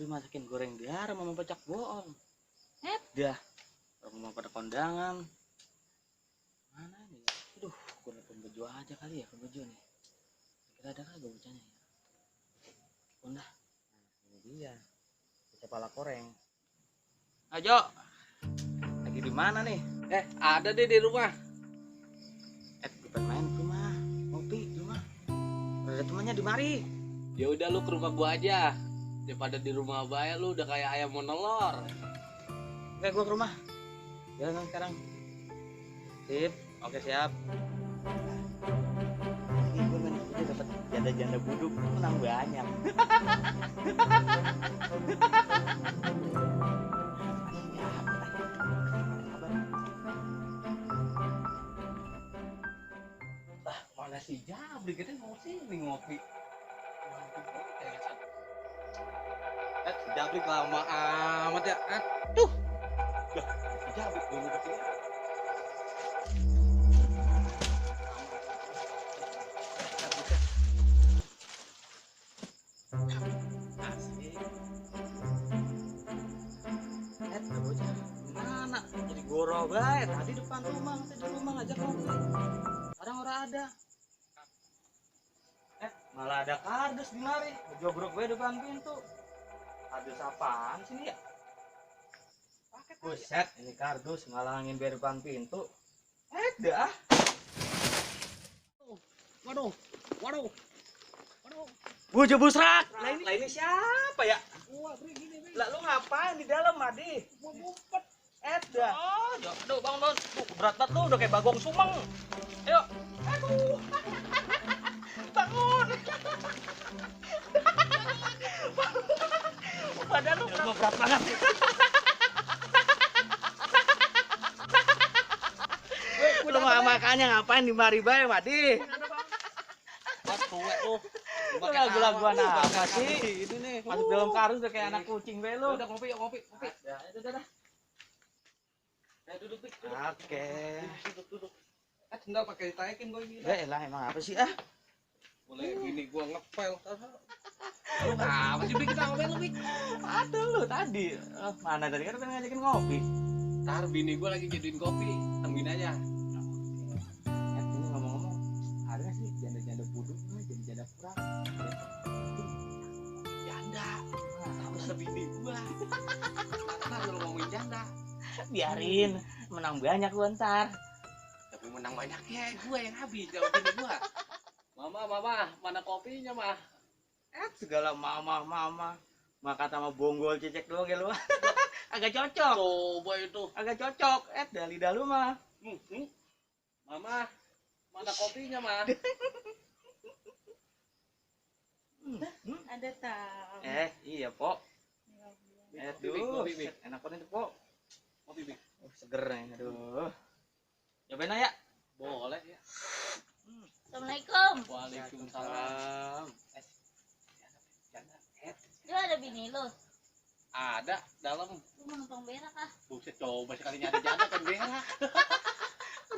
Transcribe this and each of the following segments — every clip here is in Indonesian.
dimasakin goreng garam sama pecak bohong. Dah, Rumah pada kondangan. Mana nih? Aduh, gue nelfon Bejo aja kali ya, ke Bejo nih. Kira ada kagak bocahnya ya? Udah. ini dia. Kepala koreng. Ajo. Lagi di mana nih? Ada deh di rumah. Gue pengen main ke rumah. Ngopi di rumah. Udah ada temannya di mari. Ya udah lu ke rumah gua aja. Daripada di rumah Abaya lu udah kayak ayam mau nelor. Oke, gue ke rumah. Jalan sekarang. Sip. Oke, siap. Ini gue main udah dapat janda-janda buduk, menang banyak. Mana si Jabri kita mau sini ngopi. Si Jabri lama amat ya. Tuh. Si Jabri dulu di sini. Mana? Jadi goro bae. Tadi depan rumah, di rumah ngajak ngopi. Sekarang orang ada. Malah ada kardus di mari. Ngejogrok gue depan pintu. Kardus apaan sih ini ya? Buset, ini kardus ngalangin gue depan pintu. Dah. Waduh. Bujo busrak. Lah ini siapa ya? Lah lu ngapain di dalam, Madi? Gua ngumpet. Dah. Oh, aduh bangun. Berat banget lu, udah kayak bagong sumeng. Ayo. Aduh. Bangun. Badan lu berat banget. Lu makanya ngapain di mari bae, Madi? Lu lagu-laguan apa sih? Ini nih. Masuk dalam kardus udah kayak anak kucing bae lu. Udah ngopi. Udah. Duduk. Oke. Duduk. Sendal pakai ditayakin gua ini. Ya elah emang apa sih ah? Boleh gini gua ngepel. Lu apa sih kita ngomel lu, Bik? Aduh lu tadi. Mana tadi kan pengen ngajakin ngopi. Ntar bini gua lagi jadiin kopi, temuin aja. Ini ngomong-ngomong, ada nggak sih janda-janda buduk nih, janda kurang? Janda. Harus lebih bini gua. Karena lu ngomongin janda. Biarin, menang banyak lu ntar. Tapi menang banyaknya gua yang habis jawab bini gua. Mama, mana kopinya, mah? Segala mama. Maka sama bonggol cecek doang ya lu. Agak cocok. Coba itu. Agak cocok. Lidah lu mah. Mama, mana kopinya, mah? Ada tahu. Iya, Pok. Aduh, Kopi, Bik. enak banget itu, Pok. Kopi, Bik. Seger nih, aduh. Cobain aja. Boleh ya. Assalamualaikum. Waalaikumsalam. Janda. Lu ada bini lu? Ada dalam. Lu mau numpang berak ah? Buset, coba sekalinya ada janda kan berak.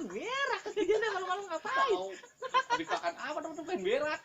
Berak janda malu-malu ngapain? Tahu. Habis makan apa dong tuh kan berak.